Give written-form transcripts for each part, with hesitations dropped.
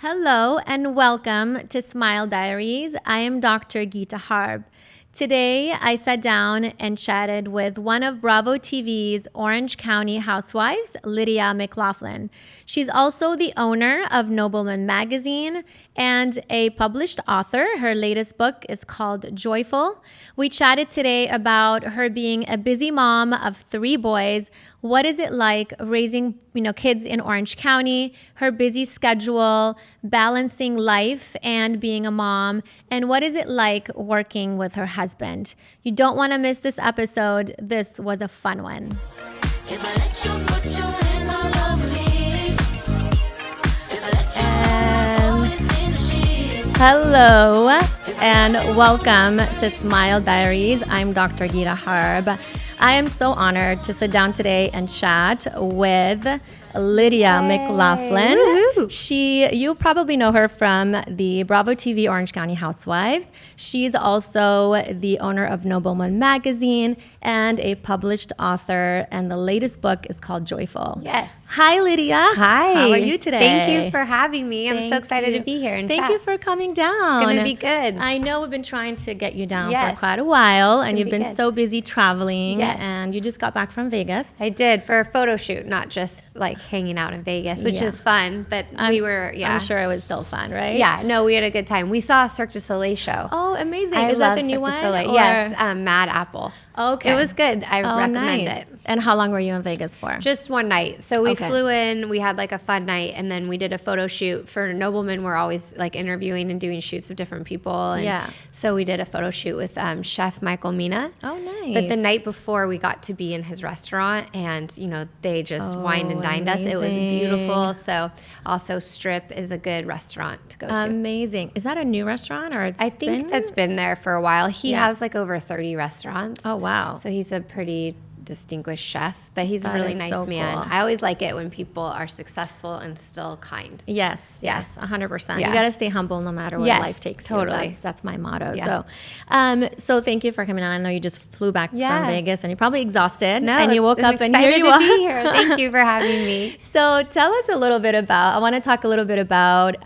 Hello and welcome to Smile Diaries. I am Dr. Guitta Harb. Today, I sat down and chatted with one of Bravo TV's Orange County Housewives, Lydia McLaughlin. She's also the owner of Noblemen magazine and a published author. Her latest book is called Joyfull. We chatted today about her being a busy mom of 3 boys. What is it like raising, kids in Orange County, her busy schedule, balancing life and being a mom, and what is it like working with her husband? You don't want to miss this episode. This was a fun one. If I let you put your hands all over me. If I let you hello and welcome to Smile Diaries. I'm Dr. Guitta Harb. I am so honored to sit down today and chat with Lydia McLaughlin. Woo-hoo. You probably know her from the Bravo TV Orange County Housewives. She's also the owner of Noblemen magazine and a published author, and the latest book is called Joyfull. Yes. Hi, Lydia. Hi. How are you today? Thank you for having me. I'm so excited to be here and Thank chat. you for coming down. It's going to be good. I know we've been trying to get you down for quite a while, and you've been good. so busy traveling, Yes. and you just got back from Vegas. I did for a photo shoot, not just like hanging out in Vegas, which is fun, but I'm sure it was still fun, right? Yeah, no, we had a good time. We saw a Cirque du Soleil show. Oh, amazing. Is that the new one? Yes, Mad Apple. Okay. It was good. I recommend it. And how long were you in Vegas for? Just one night. So we flew in, we had like a fun night, and then we did a photo shoot for Noblemen. We're always like interviewing and doing shoots of different people. And so we did a photo shoot with Chef Michael Mina. Oh, nice. But the night before, we got to be in his restaurant, and they just wined and dined us. It was beautiful. So also Strip is a good restaurant to go to. Amazing. Is that a new restaurant, or I think that's been there for a while. He has like over 30 restaurants. Oh, wow. So he's a pretty distinguished chef, but he's a really nice man. Cool. I always like it when people are successful and still kind. Yes, 100%. Yeah. You got to stay humble no matter what life takes you. That's my motto. Yeah. So thank you for coming on. I know you just flew back from Vegas and you're probably exhausted. No, and you woke up and here you are. are. Be here. Thank you for having me. So tell us a little bit about, I want to talk a little bit about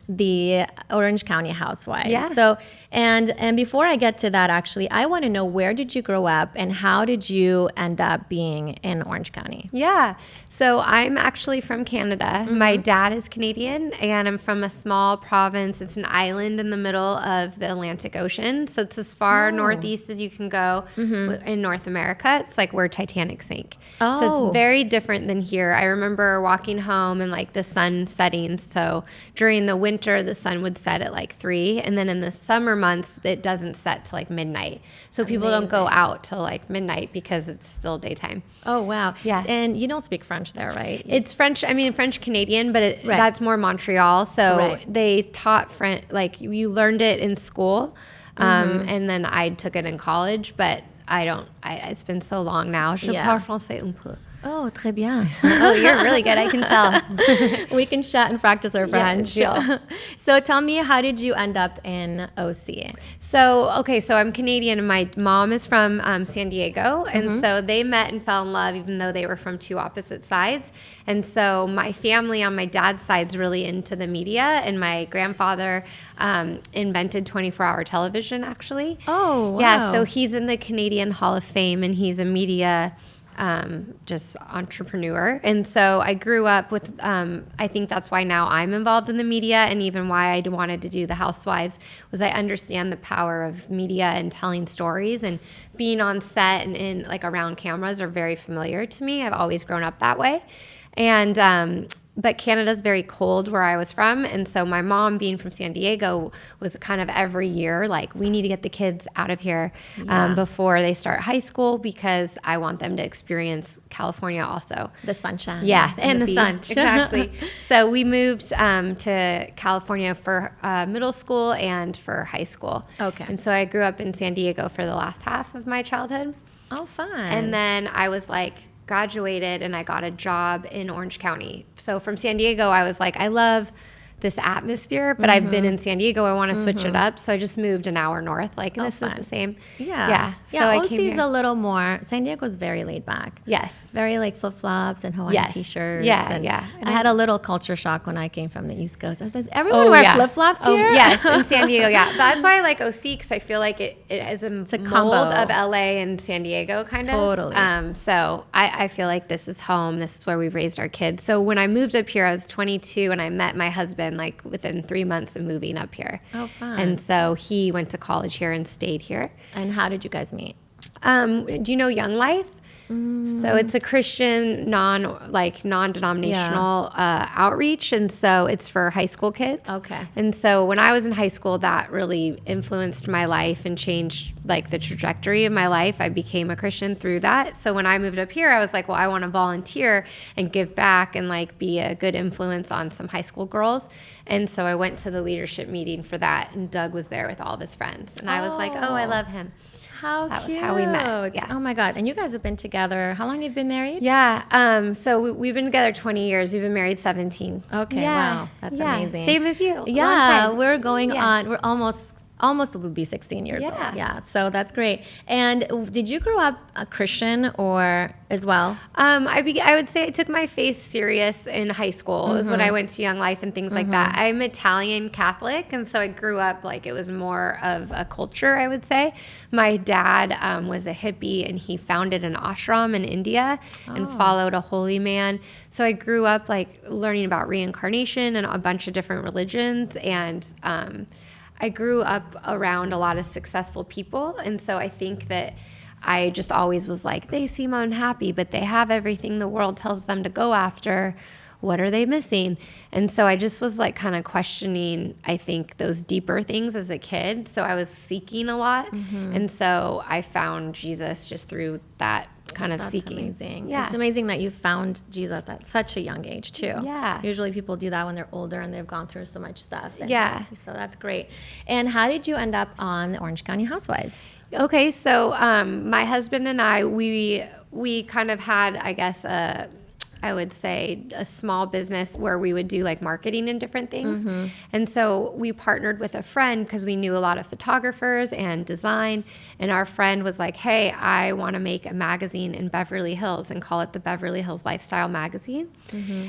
the Orange County Housewives. Yeah. So, and before I get to that, actually, I want to know, where did you grow up and how did you end up being in Orange County? Yeah. So I'm actually from Canada. Mm-hmm. My dad is Canadian, and I'm from a small province. It's an island in the middle of the Atlantic Ocean. So it's as far northeast as you can go in North America. It's like where Titanic sank. Oh. So it's very different than here. I remember walking home and like the sun setting. So during the winter, the sun would set at like 3. And then in the summer months, it doesn't set till like midnight. So people don't go out till like midnight because it's still daytime. Oh, wow. Yeah. And you don't speak French there, right? It's French. I mean, French Canadian, but that's more Montreal. So they taught French, like you learned it in school. And then I took it in college, but it's been so long now. Je parle français un peu. Oh, très bien. Oh, you're really good. I can tell. We can chat and practice our French. Yeah, so tell me, how did you end up in OC? So I'm Canadian, and my mom is from San Diego. And so they met and fell in love, even though they were from 2 opposite sides. And so my family on my dad's side is really into the media, and my grandfather invented 24-hour television, actually. Oh, wow. Yeah, so he's in the Canadian Hall of Fame, and he's a media just entrepreneur. And so I grew up with, I think that's why now I'm involved in the media, and even why I wanted to do the Housewives was I understand the power of media and telling stories, and being on set and like around cameras are very familiar to me. I've always grown up that way. And but Canada's very cold where I was from. And so my mom, being from San Diego, was kind of every year like, we need to get the kids out of here before they start high school, because I want them to experience California also. The sunshine. Yeah, and the sun. Beach. Exactly. So we moved to California for middle school and for high school. Okay. And so I grew up in San Diego for the last half of my childhood. Oh, fun. And then I was like, graduated, and I got a job in Orange County. So from San Diego, I was like, I love this atmosphere, but I've been in San Diego. I want to switch it up. So I just moved an hour north. Like, this is the same. Yeah. So Yeah, I OC came is here. a little more, San Diego's very laid back. Yes. Very like flip-flops and Hawaiian Yes. t-shirts. Yeah, and yeah. And I had a little culture shock when I came from the East Coast. I said, everyone wear flip-flops here? Yes, in San Diego, yeah. That's why I like OC, because I feel like it is a a mold combo. of LA and San Diego, kind of. Totally. So I feel like this is home. This is where we've raised our kids. So when I moved up here, I was 22, and I met my husband like within 3 months of moving up here. Oh, fun. And so he went to college here and stayed here. And how did you guys meet? Do you know Young Life? So it's a Christian non-denominational outreach, and so it's for high school kids. Okay. And so when I was in high school, that really influenced my life and changed like the trajectory of my life. I became a Christian through that. So when I moved up here, I was like, well, I want to volunteer and give back and like be a good influence on some high school girls. And so I went to the leadership meeting for that, and Doug was there with all of his friends, and I was like, oh, I love him. How That cute. was how we met. Yeah. Oh my God. And you guys have been together. How long have you been married? Yeah. So we've been together 20 years. We've been married 17. Okay. Yeah. Wow. That's Yeah. amazing. Same as you. Yeah. Long time. We're going Yeah. on, we're almost will be 16 years Yeah. old. Yeah. So that's great. And did you grow up a Christian or as well? I would say I took my faith serious in high school. It was when I went to Young Life and things like that. I'm Italian Catholic, and so I grew up like it was more of a culture, I would say. My dad was a hippie, and he founded an ashram in India and followed a holy man. So I grew up like learning about reincarnation and a bunch of different religions, and I grew up around a lot of successful people, and so I think that I just always was like, they seem unhappy, but they have everything the world tells them to go after. What are they missing? And so I just was like kind of questioning, I think, those deeper things as a kid. So I was seeking a lot. And so I found Jesus just through that kind of seeking. Amazing. Yeah. It's amazing that you found Jesus at such a young age too. Yeah. Usually people do that when they're older and they've gone through so much stuff. And Yeah. So that's great. And how did you end up on the Orange County Housewives? Okay, so my husband and I, we kind of had, I guess, I would say a small business where we would do like marketing and different things. And so we partnered with a friend because we knew a lot of photographers and design. And our friend was like, hey, I want to make a magazine in Beverly Hills and call it the Beverly Hills Lifestyle Magazine.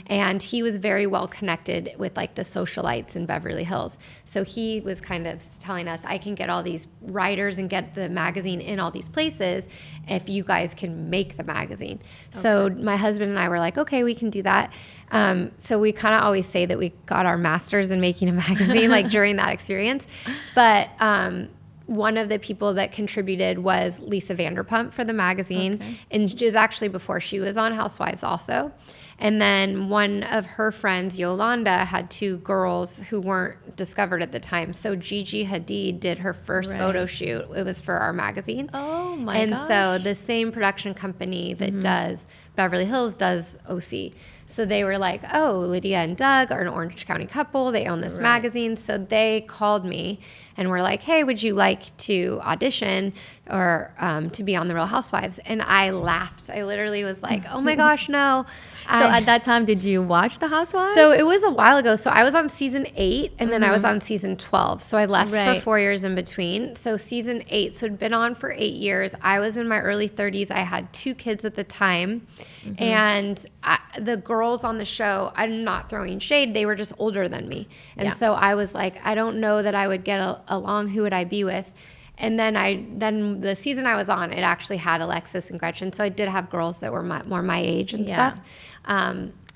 And he was very well connected with like the socialites in Beverly Hills. So he was kind of telling us, I can get all these writers and get the magazine in all these places if you guys can make the magazine. So my husband and I were like, okay, we can do that. So we kind of always say that we got our master's in making a magazine, like during that experience. But one of the people that contributed was Lisa Vanderpump for the magazine. And it was actually before she was on Housewives also. And then one of her friends, Yolanda, had two girls who weren't discovered at the time. So Gigi Hadid did her first photo shoot. It was for our magazine. Oh my And gosh. so the same production company that does Beverly Hills does OC. So they were like, oh, Lydia and Doug are an Orange County couple. They own this magazine. So they called me and were like, hey, would you like to audition or to be on The Real Housewives? And I laughed. I literally was like, oh my gosh, no. So at that time, did you watch The Housewives? So it was a while ago. So I was on season 8 and then I was on season 12. So I left for 4 years in between. So season 8, so it'd been on for 8 years. I was in my early 30s. I had 2 kids at the time. And the girls on the show, I'm not throwing shade. They were just older than me. And so I was like, I don't know that I would get along. Who would I be with? And then the season I was on, it actually had Alexis and Gretchen. So I did have girls that were more my age and stuff.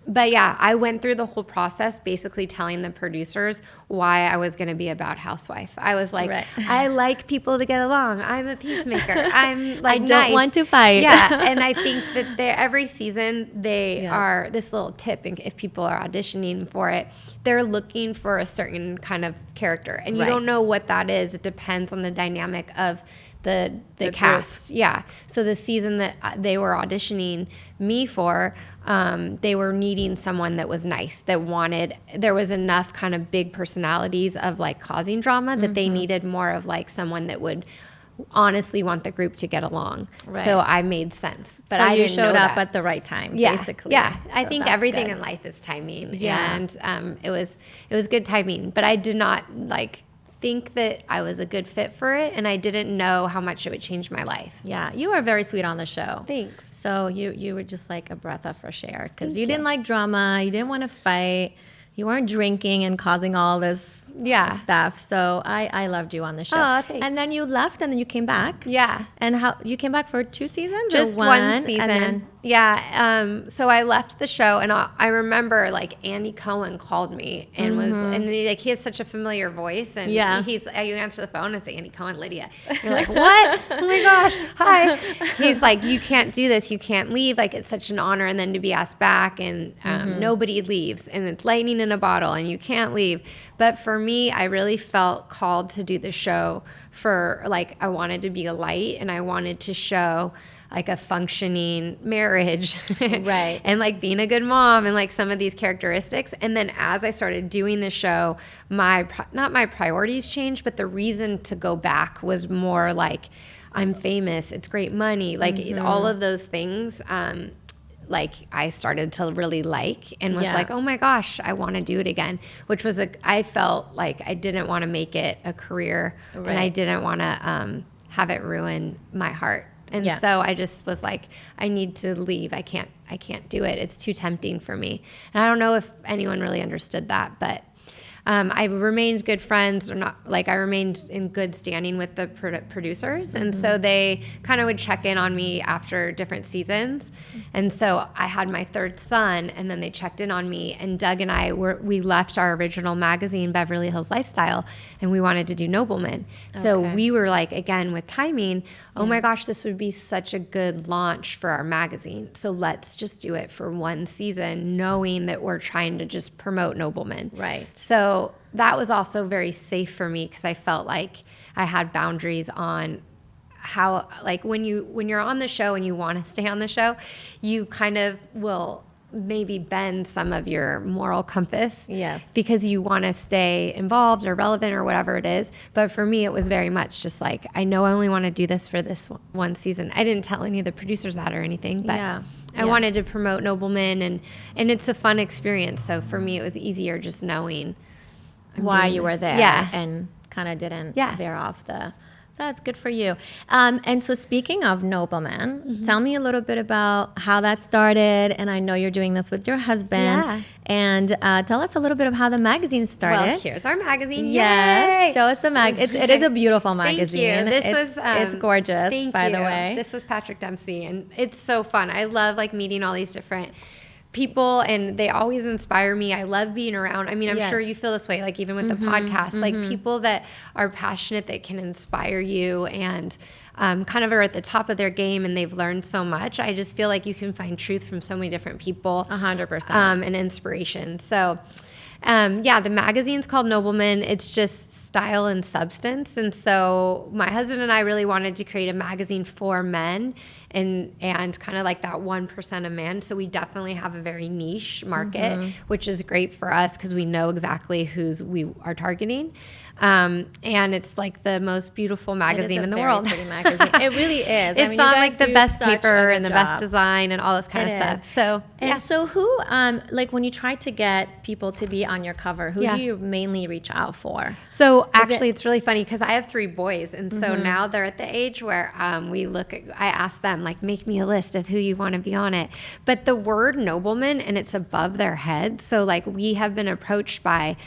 But yeah, I went through the whole process basically telling the producers why I was going to be about housewife. I was like, I like people to get along. I'm a peacemaker. I'm like, I don't want to fight. Yeah. And I think that every season they are this little tip. If people are auditioning for it, they're looking for a certain kind of character. And you don't know what that is. It depends on the dynamic of the cast. Yeah. So the season that they were auditioning me for, they were needing someone that was nice, there was enough kind of big personalities of like causing drama that they needed more of like someone that would honestly want the group to get along. Right. So I made sense. But so I you didn't showed know up that. at the right time, Yeah. basically. Yeah. So I think that's everything good. in life is timing. Yeah. And it was good timing. But I did not think that I was a good fit for it, and I didn't know how much it would change my life. Yeah, you were very sweet on the show. Thanks. So you were just like a breath of fresh air because Thank you didn't you. like drama, you didn't want to fight, you weren't drinking and causing all this stuff. So I loved you on the show. Aw, thanks. And then you left and then you came back. Yeah. And how you came back for 2 seasons? Just or one season. And then, So I left the show, and I remember Andy Cohen called me and was, and he has such a familiar voice, and you answer the phone and it's Andy Cohen, Lydia. You're like, what? Oh my gosh, hi. He's like, you can't do this, you can't leave. It's such an honor, and then to be asked back, and nobody leaves, and it's lightning in a bottle, and you can't leave. But for me, I really felt called to do the show for I wanted to be a light, and I wanted to show a functioning marriage, right? And being a good mom, and some of these characteristics. And then as I started doing the show, not my priorities changed, but the reason to go back was more I'm famous, it's great money, all of those things. I started to really and was oh my gosh, I want to do it again, which was I felt I didn't want to make it a career, and I didn't want to have it ruin my heart. And so I just was I need to leave. I can't do it. It's too tempting for me. And I don't know if anyone really understood that, but I remained good friends, or not. I remained in good standing with the producers, and so they kind of would check in on me after different seasons. And so I had my third son, and then they checked in on me. And Doug and I we left our original magazine, Beverly Hills Lifestyle, and we wanted to do Noblemen. So we were again with timing. Oh my gosh, this would be such a good launch for our magazine. So let's just do it for one season, knowing that we're trying to just promote Noblemen. Right. So that was also very safe for me, because I felt like I had boundaries on how, when you're on the show and you want to stay on the show, you kind of will maybe bend some of your moral compass. Yes. Because you want to stay involved or relevant or whatever it is. But for me, it was very much just I know I only want to do this for this one season. I didn't tell any of the producers that or anything, but I wanted to promote Noblemen, and it's a fun experience. So for me, it was easier just knowing why you were there. Yeah. And kind of didn't veer off the... That's good for you. And so speaking of Noblemen, tell me a little bit about how that started. And I know you're doing this with your husband. Yeah. And tell us a little bit of how the magazine started. Well, here's our magazine. Yes. Yay! Show us the it is a beautiful magazine. Thank you. It's gorgeous, by the way. This was Patrick Dempsey, and it's so fun. I love meeting all these different people, and they always inspire me. I love being around. I mean, I'm sure you feel this way, even with the podcast, people that are passionate, that can inspire you, and kind of are at the top of their game, and they've learned so much. I just feel like you can find truth from so many different people. 100%. And inspiration. So, the magazine's called Noblemen. It's just style and substance. And so my husband and I really wanted to create a magazine for men, and kind of that 1% of men. So we definitely have a very niche market, which is great for us because we know exactly who we are targeting. And it's the most beautiful magazine in the world. Pretty magazine. It really is. It's on the best paper and the best design and all this kind of stuff. So so who when you try to get people to be on your cover, who do you mainly reach out for? So actually, it's really funny because I have 3 boys, and so now they're at the age where I ask them make me a list of who you want to be on it. But the word Nobleman, and it's above their head. So we have been approached by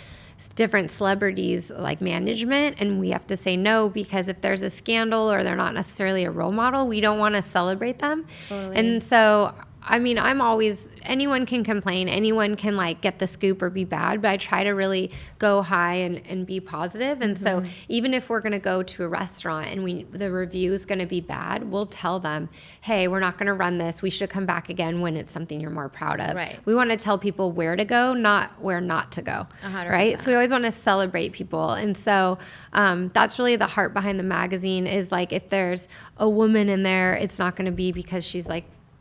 different celebrities management, and we have to say no, because if there's a scandal or they're not necessarily a role model, we don't want to celebrate them. Totally. And so I'm always, anyone can complain, anyone can get the scoop or be bad, but I try to really go high and be positive. And so even if we're going to go to a restaurant and the review is going to be bad, we'll tell them, hey, we're not going to run this. We should come back again when it's something you're more proud of. Right. We want to tell people where to go, not where not to go. 100%. Right. So we always want to celebrate people. And so that's really the heart behind the magazine is if there's a woman in there, it's not going to be because she's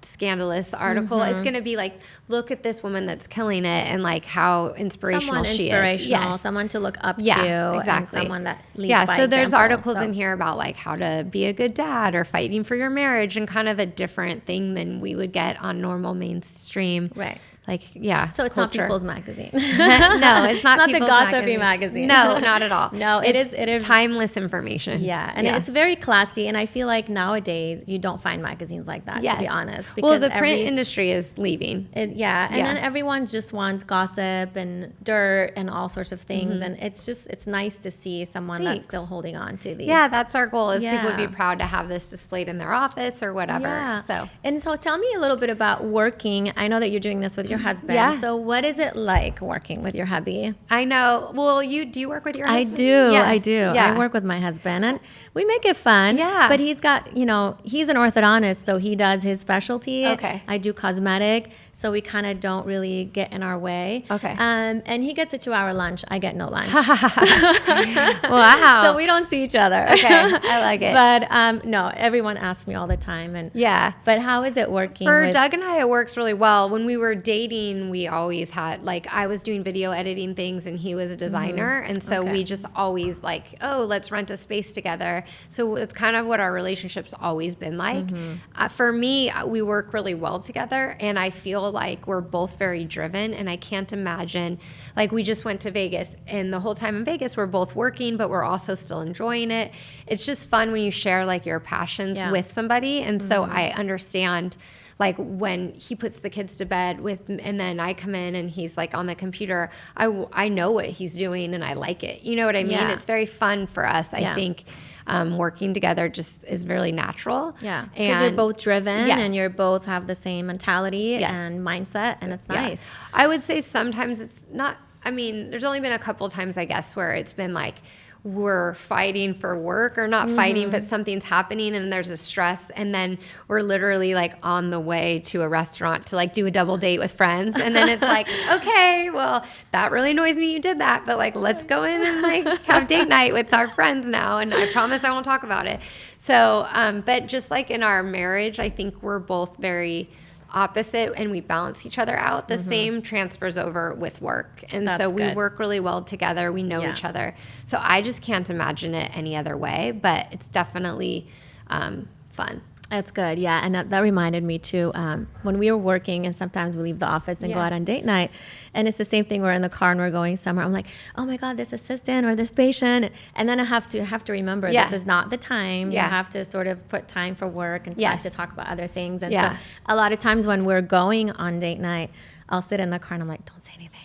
scandalous article. It's going to be like, look at this woman that's killing it and like how inspirational she is. Yes. Someone to look up to. Exactly. And someone that leads by so there's example, articles in here about like how to be a good dad or fighting for your marriage, and kind of a different thing than we would get on normal mainstream. Right. Like, so it's not People's Magazine. No, it's not the gossipy magazine. No, not at all. No, it is timeless information. Yeah, and it's very classy. And I feel like nowadays you don't find magazines like that, to be honest. Because the print industry is leaving. Then everyone just wants gossip and dirt and all sorts of things. And it's nice to see someone that's still holding on to these. Yeah, that's our goal, is people would be proud to have this displayed in their office or whatever. Yeah. So tell me a little bit about working. I know that you're doing this with your husband. Yeah. So what is it like working with your hubby? I know. Well, do you work with your husband? I do. Yes. I do. Yeah. I work with my husband, and we make it fun. Yeah. But he's got, he's an orthodontist, so he does his specialty. Okay. I do cosmetic, so we kind of don't really get in our way. Okay. And he gets a 2-hour lunch. I get no lunch. Wow. So we don't see each other. Okay. I like it. But no, everyone asks me all the time. And But how is it working? For Doug and I, it works really well. When we were dating, we always had, like, I was doing video editing things and he was a designer. And so we just always like, oh, let's rent a space together. So it's kind of what our relationship's always been like. For me, we work really well together, and I feel like we're both very driven, and I can't imagine, like, we just went to Vegas, and the whole time in Vegas, we're both working, but we're also still enjoying it. It's just fun when you share like your passions with somebody. And so I understand, like, when he puts the kids to bed and then I come in and he's like on the computer, I know what he's doing and I like it. You know what I mean? It's very fun for us. I think working together just is really natural. Yeah, because you're both driven and you both have the same mentality and mindset, and it's nice. I would say sometimes it's not, I mean, there's only been a couple times, I guess, where it's been like, we're fighting for work, or not fighting, but something's happening and there's a stress, and then we're literally like on the way to a restaurant to like do a double date with friends, and then it's like, okay, well, that really annoys me you did that, but like, let's go in and like have date night with our friends now, and I promise I won't talk about it. So but just like in our marriage, I think we're both very opposite and we balance each other out. The same transfers over with work, and so we work really well together. We know each other, so I just can't imagine it any other way, but it's definitely fun. That's good. Yeah. And that reminded me too, when we were working, and sometimes we leave the office and go out on date night, and it's the same thing. We're in the car and we're going somewhere. I'm like, oh my God, this assistant or this patient. And then I have to remember this is not the time. You have to sort of put time for work and time to talk about other things. And so a lot of times when we're going on date night, I'll sit in the car and I'm like, don't say anything.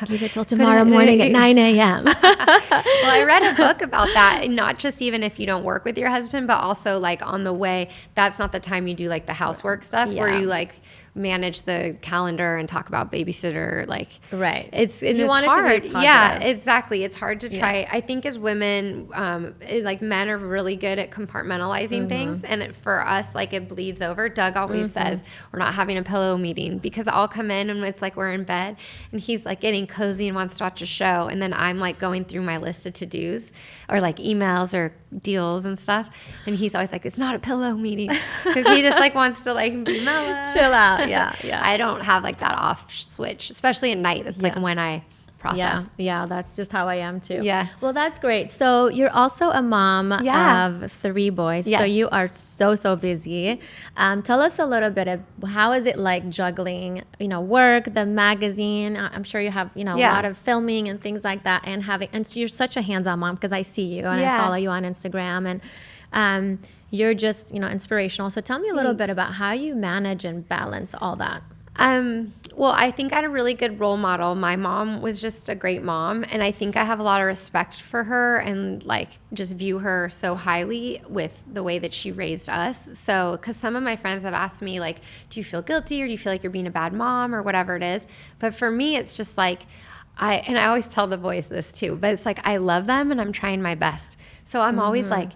Leave it till tomorrow morning at 9 a.m. Well, I read a book about that, and not just even if you don't work with your husband, but also like on the way, that's not the time you do like the housework stuff where you like manage the calendar and talk about babysitter, like it's hard. Yeah, exactly. It's hard to try. I think as women, like, men are really good at compartmentalizing things, and for us, like, it bleeds over. Doug always says we're not having a pillow meeting, because I'll come in and it's like we're in bed and he's like getting cozy and wants to watch a show, and then I'm like going through my list of to-dos or like emails or deals and stuff, and he's always like, it's not a pillow meeting, because he just like wants to like be mellow, chill out. Yeah. I don't have like that off switch, especially at night. That's like when I process. Yeah, that's just how I am too. Yeah. Well, that's great. So you're also a mom of 3 boys. So you are so busy. Tell us a little bit of how is it like juggling, work, the magazine. I'm sure you have, a lot of filming and things like that, and so you're such a hands-on mom, because I see you and I follow you on Instagram, and you're just, inspirational. So tell me a little bit about how you manage and balance all that. Well, I think I had a really good role model. My mom was just a great mom, and I think I have a lot of respect for her, and like just view her so highly with the way that she raised us. So, because some of my friends have asked me, like, do you feel guilty, or do you feel like you're being a bad mom, or whatever it is? But for me, it's just like, I always tell the boys this too, but it's like, I love them and I'm trying my best. So I'm always like,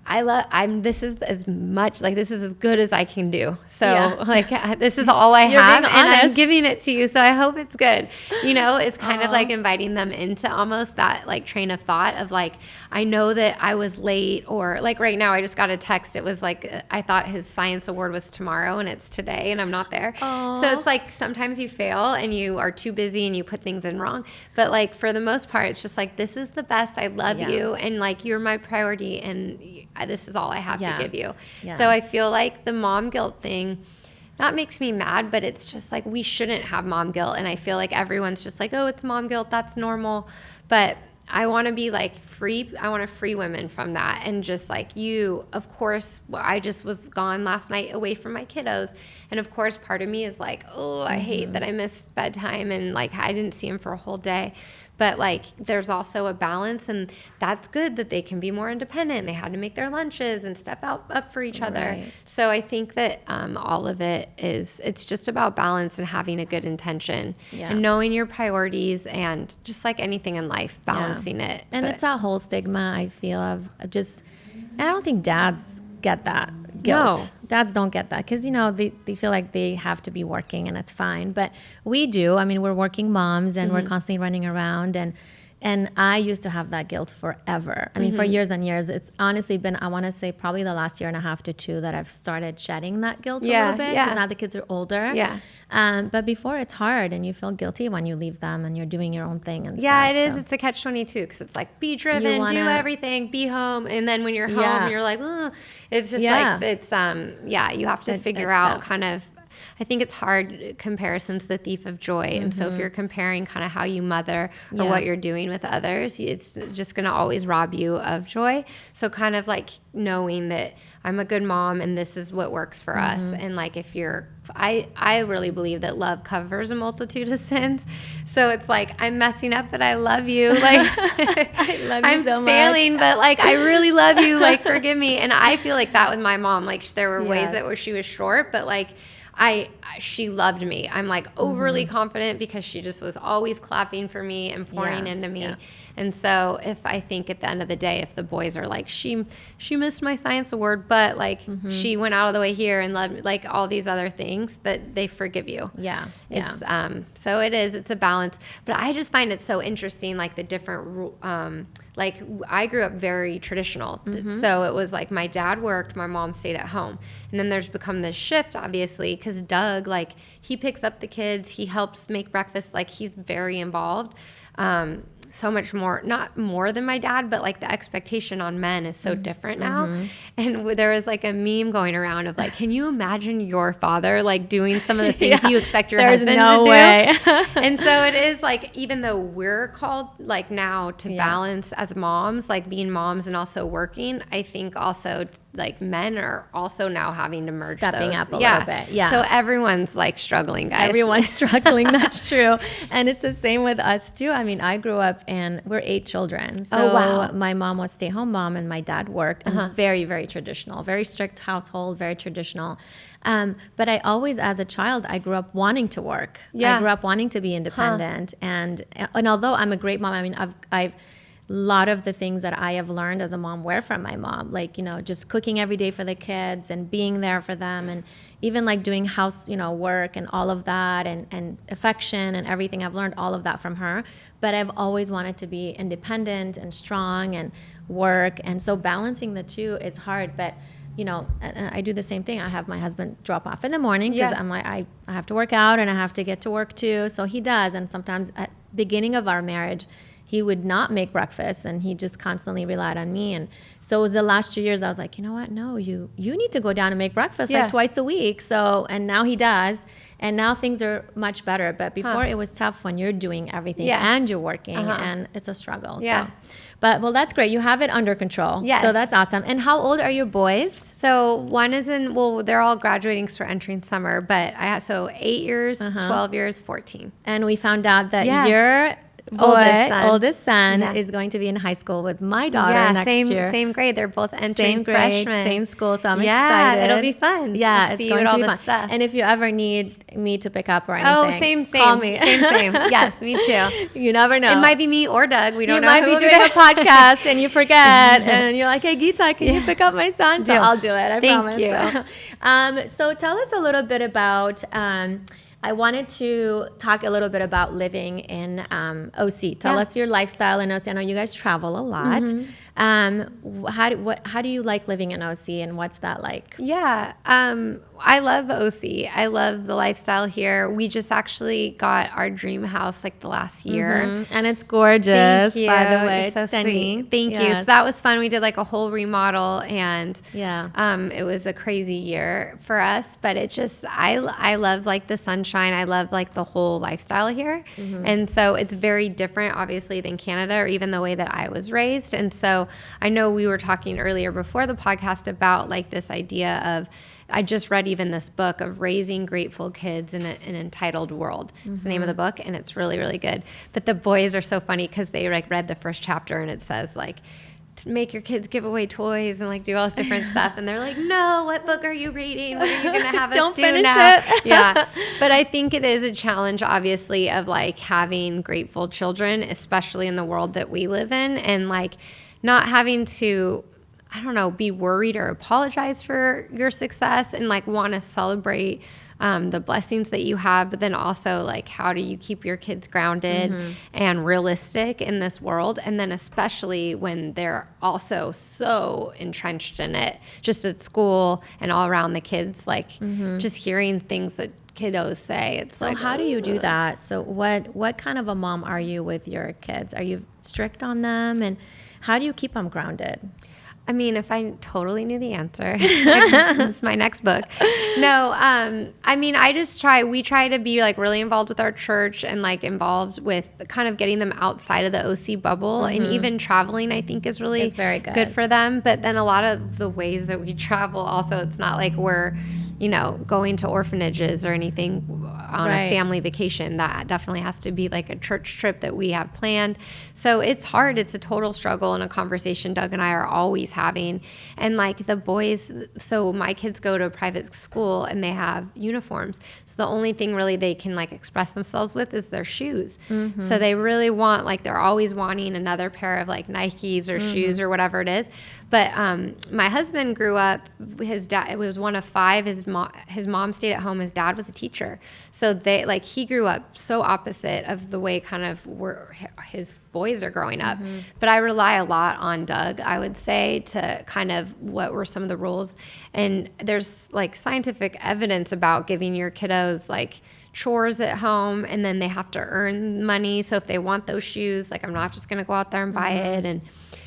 this is as much, like, this is as good as I can do. So Yeah. like, this is all I You're have, being and I'm honest. giving it to you. So I hope it's good. It's kind of like inviting them into almost that like train of thought of like, I know that I was late, or like right now I just got a text. It was like, I thought his science award was tomorrow and it's today and I'm not there. Aw. So it's like, sometimes you fail and you are too busy and you put things in wrong. But like, for the most part, it's just like, this is the best. I love Yeah. you. And like, you're my priority, and this is all I have Yeah. to give you. Yeah. So I feel like the mom guilt thing not makes me mad, but it's just like, we shouldn't have mom guilt. And I feel like everyone's just like, oh, it's mom guilt, that's normal. But I want to be like free. I want to free women from that. And just like you, of course, I just was gone last night away from my kiddos. And of course, part of me is like, oh, I hate that I missed bedtime and like I didn't see him for a whole day. But like, there's also a balance, and that's good that they can be more independent. They had to make their lunches and step up for each other. Right. So I think that all of it's just about balance and having a good intention and knowing your priorities, and just like anything in life, balancing it. And it's that whole stigma, I feel, of just, I don't think dads get that guilt. No. Dads don't get that because, they feel like they have to be working and it's fine. But we do. I mean, we're working moms and we're constantly running around. And I used to have that guilt forever. I mean, for years and years. It's honestly been, I want to say, probably the last year and a half to two that I've started shedding that guilt a little bit. Because now the kids are older. Yeah. But before, it's hard and you feel guilty when you leave them and you're doing your own thing and yeah, stuff. it is. So. It's a catch-22 because it's like, be driven, do everything, be home. And then when you're home, you're like, oh, it's just like, it's, you have to figure out tough. kind of, I think it's hard. Comparison's the thief of joy. And so if you're comparing kind of how you mother or what you're doing with others, it's just going to always rob you of joy. So kind of like knowing that I'm a good mom and this is what works for us. And like, if you're, I really believe that love covers a multitude of sins. So it's like, I'm messing up, but I love you. Like, I love you I'm so much. failing, but like, I really love you. Like, forgive me. And I feel like that with my mom. Like, there were ways that where she was short, but like, she loved me. I'm like overly confident because she just was always clapping for me and pouring into me. Yeah. And so if I think at the end of the day, if the boys are like, she missed my science award, but like she went out of the way here and loved me, like all these other things, that they forgive you. Yeah. It's, so it's a balance, but I just find it so interesting, like the different, like I grew up very traditional. So it was like my dad worked, my mom stayed at home. And then there's become this shift, obviously, because Doug, like he picks up the kids, he helps make breakfast, like he's very involved. So much more, not more than my dad, but like the expectation on men is so different now. And there was like a meme going around of like, can you imagine your father like doing some of the things you expect your husband to do? Way. And so it is like, even though we're called like now to balance as moms, like being moms and also working, I think also like men are also now having to merge stepping those. up a little bit. Yeah. So everyone's like struggling, guys. Everyone's struggling. That's true. And it's the same with us too. I mean, I grew up and we're 8 children. So my mom was stay-home mom and my dad worked. And very, very traditional, very strict household, very traditional. But I always, as a child, I grew up wanting to work. I grew up wanting to be independent. And although I'm a great mom, I mean, I've a lot of the things that I have learned as a mom were from my mom, like, just cooking every day for the kids and being there for them, and even like doing house, work and all of that, and affection and everything. I've learned all of that from her, but I've always wanted to be independent and strong and work. And so balancing the two is hard, but I do the same thing. I have my husband drop off in the morning because I'm like, I have to work out and I have to get to work too. So he does. And sometimes at beginning of our marriage, he would not make breakfast and he just constantly relied on me. And so it was the last 2 years I was like, you know what? No, you need to go down and make breakfast like twice a week. So, and now he does. And now things are much better. But before it was tough when you're doing everything and you're working and it's a struggle. Yeah. So. But well, that's great. You have it under control. Yes. So that's awesome. And how old are your boys? So one is they're all graduating, so entering summer, but 8 years, 12 years, 14. And we found out that you're oldest son Yeah. is going to be in high school with my daughter next year. Same grade. They're both entering Same grade, freshmen. same school, so I'm yeah, excited. it'll be fun. Yeah, I'll it's see going you to at be all fun. this stuff. And if you ever need me to pick up or anything, Oh, same. call me. Same. Yes, me too. You never know. It might be me or Doug. We don't know. You might who be doing a podcast and you forget, and you're like, "Hey, Guitta, can you pick up my son?" So I'll do it. I promise. Thank you. So tell us a little bit about. I wanted to talk a little bit about living in OC. Tell us your lifestyle in OC. I know you guys travel a lot. How do you like living in OC, and what's that like? Yeah, I love OC. I love the lifestyle here. We just actually got our dream house like the last year. And it's gorgeous, Thank you. by the way. You're It's so stunning. sweet. Thank you. Yes. So that was fun. We did like a whole remodel, and Yeah. it was a crazy year for us. But it just, I love like the sunshine. I love like the whole lifestyle here. And so it's very different, obviously, than Canada or even the way that I was raised. And so I know we were talking earlier before the podcast about like this idea of, I just read even this book of raising grateful kids in an entitled world. It's the name of the book, and it's really, really good. But the boys are so funny because they like read the first chapter, and it says like, to make your kids give away toys and like do all this different stuff, and they're like, no, what book are you reading? What are you gonna have us Don't do finish now? it. Yeah, but I think it is a challenge, obviously, of like having grateful children, especially in the world that we live in, and like not having to, I don't know, be worried or apologize for your success, and like want to celebrate the blessings that you have, but then also like how do you keep your kids grounded and realistic in this world, and then especially when they're also so entrenched in it, just at school and all around the kids, like just hearing things that kiddos say. It's So like, how do you do that? So what kind of a mom are you with your kids? Are you strict on them, and how do you keep them grounded? I mean, if I totally knew the answer, it's my next book. No, I mean, we try to be like really involved with our church and like involved with kind of getting them outside of the OC bubble, and even traveling, I think is really It's very good. for them. But then a lot of the ways that we travel also, it's not like we're, going to orphanages or anything on a family vacation. That definitely has to be like a church trip that we have planned. So it's hard. It's a total struggle and a conversation Doug and I are always having. And like the boys, so my kids go to a private school and they have uniforms. So the only thing really they can like express themselves with is their shoes. So they really want, like they're always wanting another pair of like Nikes or shoes or whatever it is. But my husband grew up, his dad, it was one of five. His mom stayed at home. His dad was a teacher. So he grew up so opposite of the way kind of his boys are growing up. But I rely a lot on Doug, I would say, to kind of what were some of the rules. And there's like scientific evidence about giving your kiddos like chores at home, and then they have to earn money. So if they want those shoes, like I'm not just going to go out there and buy it. And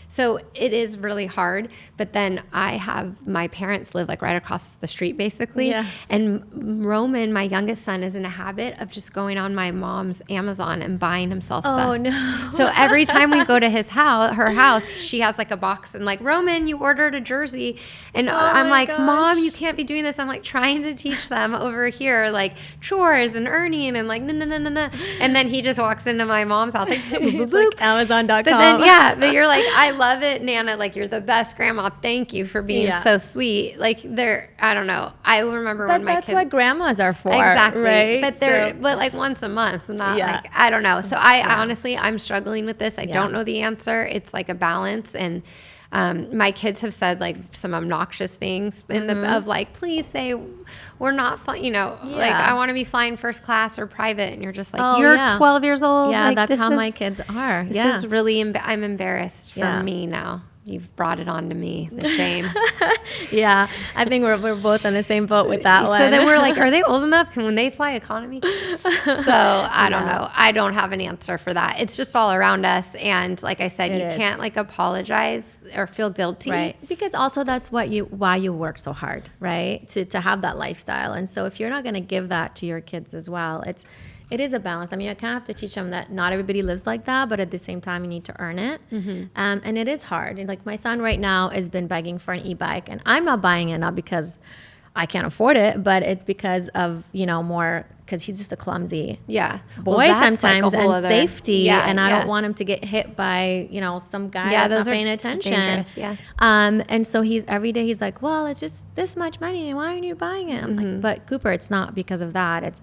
so it is really hard, but then my parents live like right across the street basically. Yeah. And Roman, my youngest son, is in a habit of just going on my mom's Amazon and buying himself stuff. Oh no. So every time we go to her house, she has like a box and like, Roman, you ordered a jersey. And I'm like, gosh. Mom, you can't be doing this. I'm like trying to teach them over here, like chores and earning and like, no. And then he just walks into my mom's house like, boop, boop, boop, boop. Like Amazon.com. But then, but you're like, I love it, Nana. Like, you're the best grandma. Thank you for being so sweet. Like, I don't know. I remember when my kids. That's what grandmas are for. Exactly. Right? But like once a month, not like, I don't know. So honestly, I'm struggling with this. I don't know the answer. It's like a balance. And my kids have said like some obnoxious things of like, please say we're not like I want to be flying first class or private, and you're just like, you're 12 years old. Yeah, like, that's how my kids are. This is really I'm embarrassed for me now. You've brought it on to me, the shame. Yeah, I think we're both on the same boat with that one. So then we're like, are they old enough? Can they fly economy? So I don't know. I don't have an answer for that. It's just all around us. And like I said, you can't like apologize or feel guilty. Right. Because also that's why you work so hard, right? To have that lifestyle. And so if you're not going to give that to your kids as well, it is a balance. I mean, I kind of have to teach them that not everybody lives like that, but at the same time, you need to earn it. And it is hard. And like my son right now has been begging for an e-bike, and I'm not buying it, not because I can't afford it, but it's because of, more because he's just a clumsy boy sometimes, and safety. And I don't want him to get hit by, some guy that's not paying attention. Dangerous, and so every day he's like, well, it's just this much money. Why aren't you buying it? I'm like, but Cooper, it's not because of that.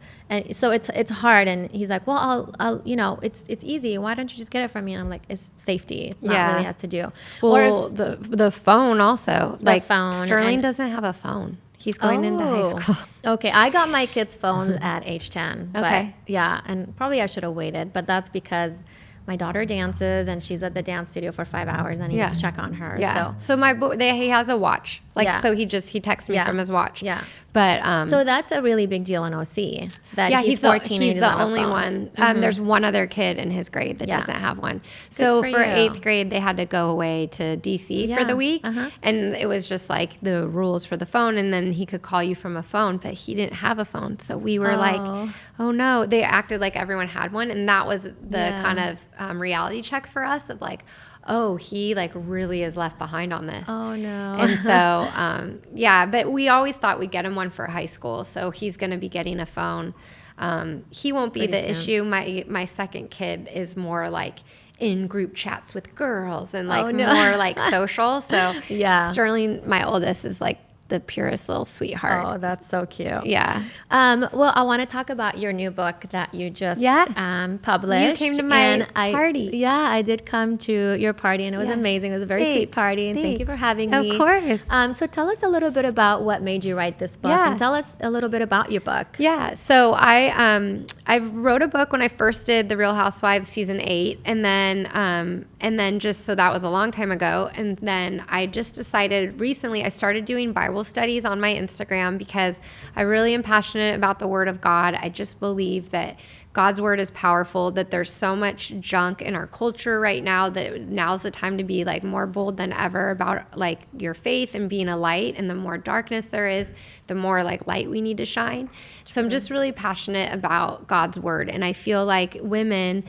So it's hard. And he's like, well, I'll it's easy. Why don't you just get it from me? And I'm like, it's safety. It's not really has to do. Well, the phone also. The phone. Sterling doesn't have a phone. He's going into high school. Okay, I got my kids' phones at age 10. Okay. But and probably I should have waited, but that's because my daughter dances and she's at the dance studio for 5 hours and I need to check on her. Yeah. So my boy, he has a watch. So he texts me from his watch. Yeah. But so that's a really big deal in OC. That he's 14 he's and the only one. There's one other kid in his grade that doesn't have one. So for 8th grade, they had to go away to DC for the week. And it was just like the rules for the phone. And then he could call you from a phone, but he didn't have a phone. So we were like, oh no, they acted like everyone had one. And that was the kind of reality check for us of like, oh, he really is left behind on this. Oh no. And so, but we always thought we'd get him one for high school. So he's going to be getting a phone. He won't be the issue. My second kid is more like in group chats with girls and more like social. So Sterling, my oldest, is like the purest little sweetheart. Oh, that's so cute. Yeah. Well, I want to talk about your new book that you just published. You came to my party. Yeah, I did come to your party and it was amazing. It was a very sweet party and thank you for having me. Of course. So tell us a little bit about what made you write this book and tell us a little bit about your book. Yeah. So I wrote a book when I first did The Real Housewives season 8 and then just so that was a long time ago. And then I just decided recently I started doing Bible studies on my Instagram because I really am passionate about the Word of God. I just believe that God's Word is powerful, that there's so much junk in our culture right now that now's the time to be more bold than ever about your faith and being a light. And the more darkness there is, the more light we need to shine. So I'm just really passionate about God's Word. And I feel like women,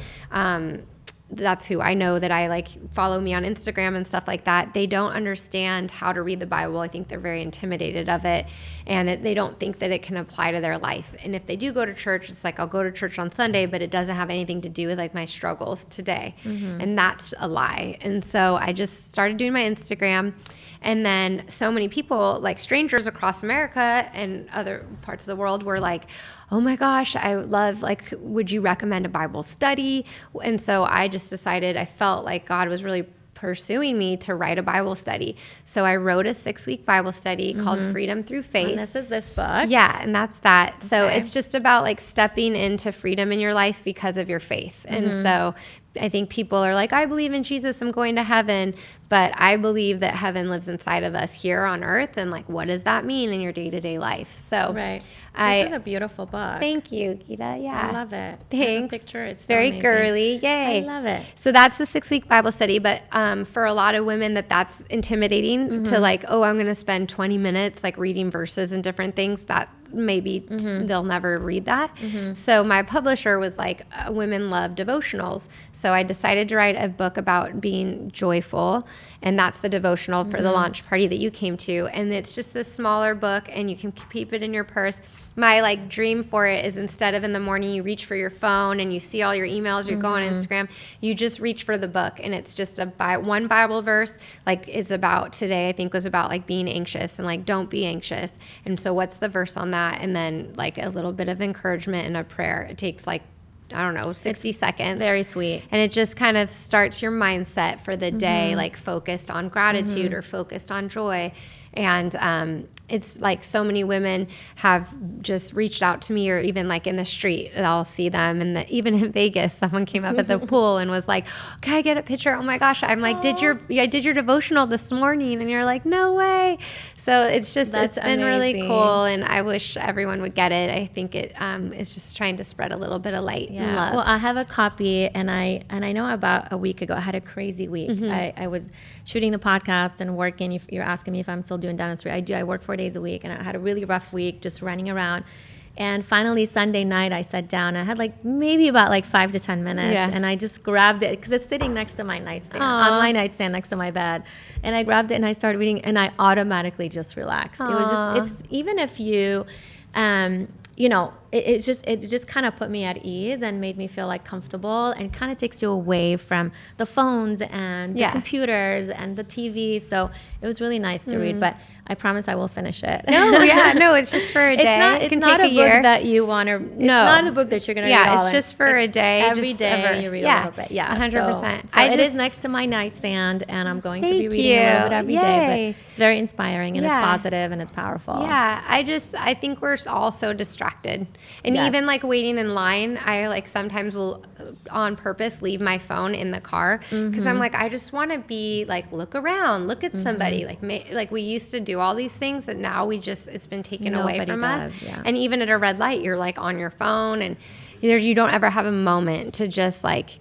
that's who I know that I follow me on Instagram and stuff like that. They don't understand how to read the Bible. I think they're very intimidated of it and they don't think that it can apply to their life. And if they do go to church, it's I'll go to church on Sunday, but it doesn't have anything to do with my struggles today. And that's a lie. And so I just started doing my Instagram. And then so many people, strangers across America and other parts of the world were like, oh my gosh, I love, would you recommend a Bible study? And so I just decided I felt like God was really pursuing me to write a Bible study. So I wrote a 6-week Bible study called Freedom Through Faith. And this is this book. Yeah, and that's that. So it's just about stepping into freedom in your life because of your faith. And so I think people are like, I believe in Jesus, I'm going to heaven. But I believe that heaven lives inside of us here on earth. And what does that mean in your day-to-day life? So this is a beautiful book. Thank you, Guitta. Yeah. I love it. Thanks. The picture is so very amazing. girly. Yay. I love it. So that's a 6-week Bible study. But for a lot of women that's intimidating to I'm going to spend 20 minutes reading verses and different things, that maybe they'll never read that. So my publisher was women love devotionals. So I decided to write a book about being joyful. And that's the devotional for the launch party that you came to. And it's just this smaller book and you can keep it in your purse. My dream for it is instead of in the morning you reach for your phone and you see all your emails, you go on Instagram, you just reach for the book. And it's just one Bible verse is about today, I think was about being anxious and don't be anxious. And so what's the verse on that? And then a little bit of encouragement and a prayer. It takes 60 seconds. Very sweet. And it just kind of starts your mindset for the day, focused on gratitude or focused on joy. And it's so many women have just reached out to me, or even in the street, I'll see them. And even in Vegas, someone came up at the pool and was like, can I get a picture? Oh my gosh. I'm I did your devotional this morning. And you're like, no way. So it's just, it's been really cool. And I wish everyone would get it. I think it is just trying to spread a little bit of light and love. Well, I have a copy and I know about a week ago, I had a crazy week. I was shooting the podcast and working. If you're asking me if I'm still doing dentistry, I do. I work 4 days a week and I had a really rough week just running around. And finally, Sunday night, I sat down. I had like maybe about like 5 to 10 minutes. Yeah. And I just grabbed it because it's sitting next to my nightstand, Aw. on my nightstand next to my bed. And I grabbed it and I started reading and I automatically just relaxed. It was just, it's even if you, you know, it just kind of put me at ease and made me feel like comfortable and kind of takes you away from the phones and the computers and the TV. So it was really nice to read, but I promise I will finish it. No, it's just for a day. It's not a book that you want to. It's not a book that you're going to read. Yeah, it's just for a day. Every just day you read a little bit. Yeah, 100%. So it is next to my nightstand, and I'm going to be reading a little bit every day. But it's very inspiring, and it's positive, and it's powerful. Yeah, I think we're all so distracted, and even like waiting in line, I like sometimes will on purpose leave my phone in the car because I'm like, I just want to be like, look around, look at somebody, like we used to do all these things that now it's been taken away from us. And even at a red light, you're like on your phone, and you don't ever have a moment to just like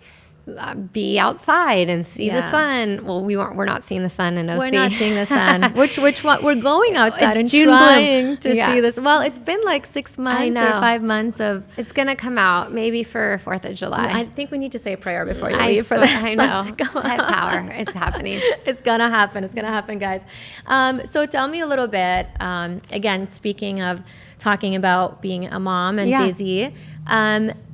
be outside and see the sun. Well, we're not seeing the sun in OC. We're not seeing the sun. Which one? We're going outside and June trying to see this. Well, it's been like 6 months or 5 months of. It's gonna come out maybe for 4th of July. I think we need to say a prayer before you leave for the sun to come out. I have power. It's happening. It's gonna happen. It's gonna happen, guys. So tell me a little bit. Again, speaking of talking about being a mom and busy.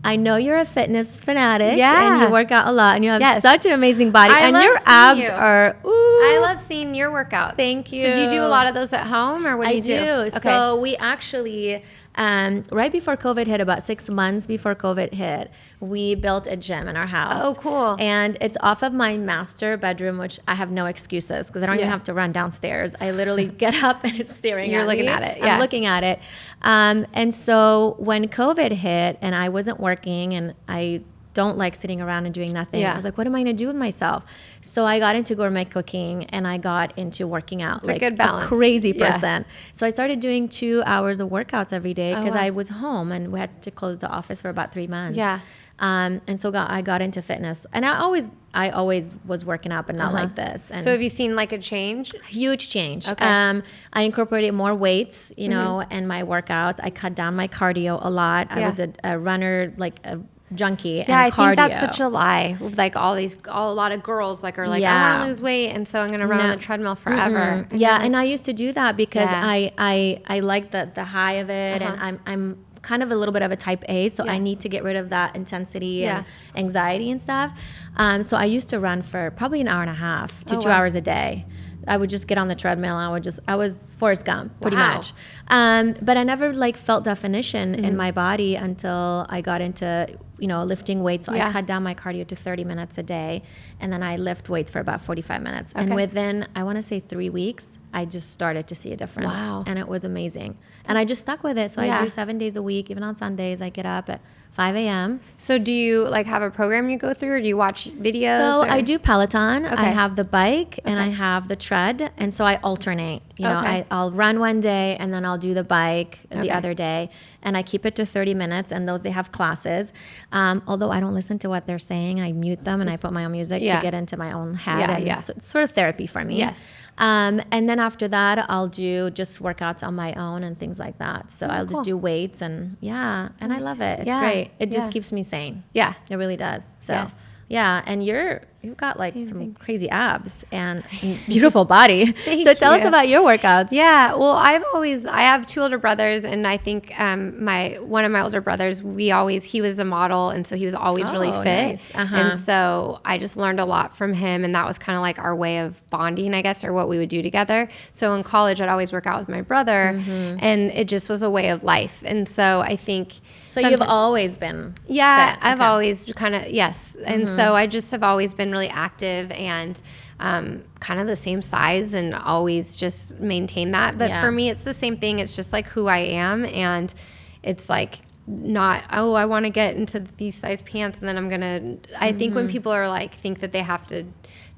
I know you're a fitness fanatic and you work out a lot and you have such an amazing body and your abs are I love seeing your workouts. Thank you. So do you do a lot of those at home or what do you do? I do. So we actually right before COVID hit, about 6 months before COVID hit, we built a gym in our house. Oh, cool. And it's off of my master bedroom, which I have no excuses because I don't even have to run downstairs. I literally get up and it's staring at me. You're looking at it. I'm looking at it. And so when COVID hit and I wasn't working and I don't like sitting around and doing nothing. I was like, what am I going to do with myself? So I got into gourmet cooking and I got into working out. It's like a good balance. A crazy person. So I started doing 2 hours of workworkouts every day because I was home and we had to close the office for about 3 months. And so I got into fitness, and I always was working out, but not like this. And so have you seen like a change? Huge change. Okay. I incorporated more weights, you know, in my workouts. I cut down my cardio a lot. I was a runner, like a junkie. Yeah, and I think cardio. that's such a lie. Like a lot of girls like are like, I want to lose weight, and so I'm going to run on the treadmill forever. Yeah, and I used to do that because I like the high of it, and I'm kind of a little bit of a type A, so I need to get rid of that intensity and anxiety and stuff. So I used to run for probably an hour and a half to 2 hours a day. I would just get on the treadmill. I was Forrest Gump pretty much. But I never like felt definition in my body until I got into, you know, lifting weights. So I cut down my cardio to 30 minutes a day, and then I lift weights for about 45 minutes. And within, I want to say 3 weeks, I just started to see a difference. Wow. And it was amazing. And I just stuck with it. So I do 7 days a week. Even on Sundays, I get up at 5 a.m. So do you like have a program you go through, or do you watch videos? So I do Peloton. I have the bike and I have the tread. And so I alternate. You know, I'll run one day and then I'll do the bike the other day. And I keep it to 30 minutes. And those, they have classes. Although I don't listen to what they're saying. I mute them and I put my own music to get into my own head. So it's sort of therapy for me. And then after that, I'll do just workouts on my own and things like that. So I'll just do weights and and I love it. It's great. It just keeps me sane. Yeah, it really does. So and you've got like some crazy abs and beautiful body. So tell us about your workouts. Yeah, well, I have 2 older brothers, and I think one of my older brothers, he was a model, and so he was always really fit. Nice. And so I just learned a lot from him, and that was kind of like our way of bonding, I guess, or what we would do together. So in college, I'd always work out with my brother, and it just was a way of life. And so I think you've always been fit. I've always kind of and so I just have always been really active and kind of the same size and always just maintain that. But for me, it's the same thing. It's just like who I am, and it's like not, I want to get into these size pants and then I'm gonna. I think when people are like think that they have to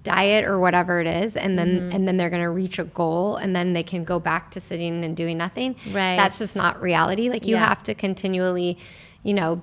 diet or whatever it is, and then they're going to reach a goal, and then they can go back to sitting and doing nothing. Right. That's just not reality. Like you have to continually,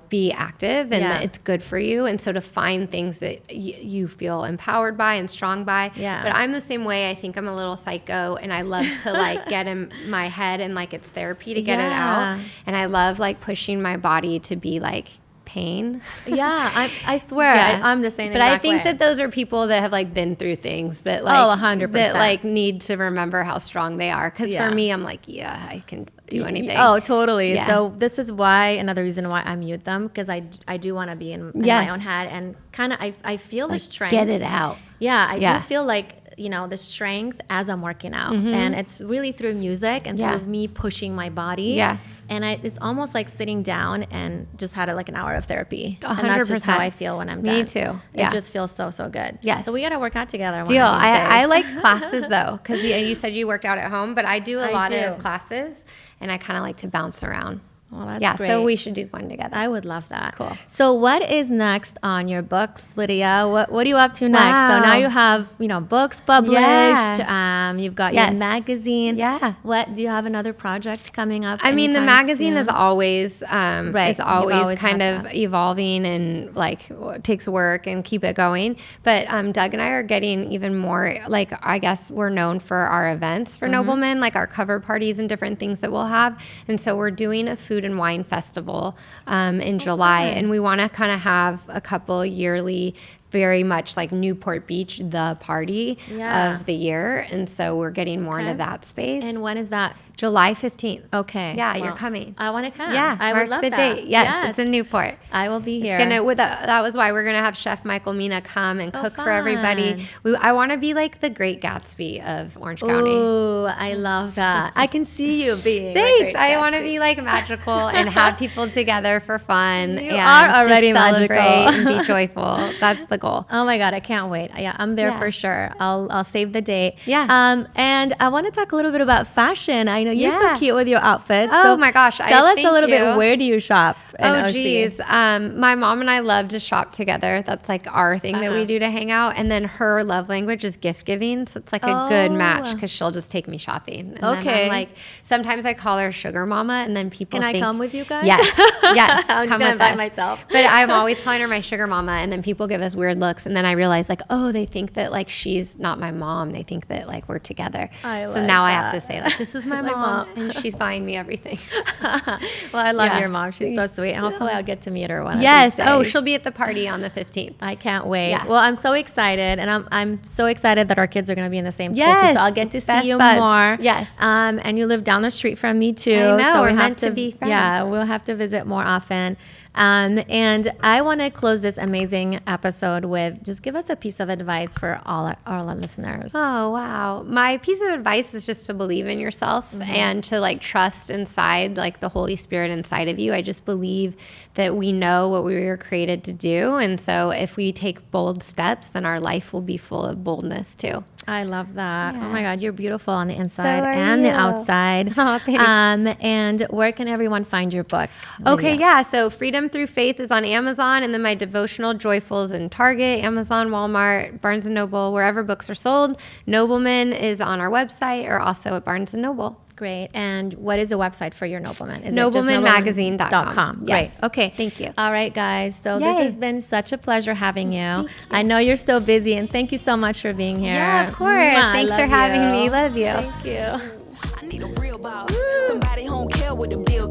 be active, and it's good for you. And so to find things that you feel empowered by and strong by. Yeah. But I'm the same way. I think I'm a little psycho, and I love to like get in my head, and like it's therapy to get it out. And I love like pushing my body to be like pain. Yeah, I swear I'm the same. But I think that those are people that have like been through things that like 100%. that like need to remember how strong they are. Because for me, I'm like, I can do anything. Oh, totally. Yeah. So this is why another reason why I mute them, because I do want to be in my own head, and kind of I feel the strength. Get it out. Yeah, I do feel like the strength as I'm working out, and it's really through music and through me pushing my body. Yeah. And it's almost like sitting down and just had like an hour of therapy. 100%. And that's just how I feel when I'm done. Me too. Yeah. It just feels so good. Yes. So we got to work out together. Deal. I like classes though, because you said you worked out at home, but I do a lot of classes, and I kind of like to bounce around. Well, that's great. So we should do one together. I would love that. Cool. So what is next on your books, Lydia? What are you up to next? Wow. So now you have, books published. Yeah. You've got your magazine. Yeah. What do you have another project coming up? I mean, the magazine soon? is always is always kind of that. evolving, and like takes work and keep it going. But Doug and I are getting even more, like, I guess we're known for our events for Noblemen, like our cover parties and different things that we'll have. And so we're doing a food and wine festival in July, and we want to kind of have a couple yearly, very much like Newport Beach, the party of the year. And so we're getting more into that space. And when is that? July 15th. Okay. Yeah, you're coming. I want to come. Yeah, I would love the that. date. Yes, it's in Newport. I will be here. That was why we're gonna have Chef Michael Mina come and cook for everybody. I want to be like the Great Gatsby of Orange County. Ooh, I love that. I can see you being. Thanks. I want to be like magical and have people together for fun. You are already just celebrate magical. and be joyful. That's the goal. Oh my God, I can't wait. Yeah, I'm there for sure. I'll save the date. Yeah. And I want to talk a little bit about fashion. I know you're so cute with your outfits. Oh so my gosh. Tell us a little bit, where do you shop? Geez. My mom and I love to shop together. That's like our thing that we do to hang out. And then her love language is gift giving. So it's like a good match, because she'll just take me shopping. And then I'm like, sometimes I call her sugar mama, and then people think, I come with you guys? Yes. Yes. I'm just gonna invite myself. But I'm always calling her my sugar mama, and then people give us weird looks, and then I realize like, oh, they think that like she's not my mom. They think that like we're together. So now I have to say like, this is my mom, and she's buying me everything. Well, I love your mom. She's so sweet. And hopefully I'll get to meet her one of Yes. these days. Oh, she'll be at the party on the 15th. I can't wait. Yeah. Well, I'm so excited, and I'm so excited that our kids are going to be in the same school Yes. too. So I'll get to see you buds. more. Yes. And you live down the street from me too. I know. So we're meant to be friends. Yeah, we'll have to visit more often. And I want to close this amazing episode with just give us a piece of advice for all our listeners. Oh, wow. My piece of advice is just to believe in yourself and to like trust inside, like the Holy Spirit inside of you. I just believe that we know what we were created to do. And so if we take bold steps, then our life will be full of boldness too. I love that. Yeah. Oh my God, you're beautiful on the inside So are and the you. outside. Oh, thanks. And where can everyone find your book? Okay, Lydia? yeah. So Freedom Through Faith is on Amazon, and then my devotional Joyfull is in Target, Amazon, Walmart, Barnes & Noble, wherever books are sold. Noblemen is on our website, or also at Barnes & Noble. Great. And what is the website for your Noblemen? Is Noblemenmagazine.com. Great. Yes. Okay. Thank you. All right, guys. So Yay. this has been such a pleasure having you. Thank you. I know you're so busy, and thank you so much for being here. Yeah, of course. Mwah, Thanks for having me. Love you. Thank you. I need a real boss. Somebody home care with a bill.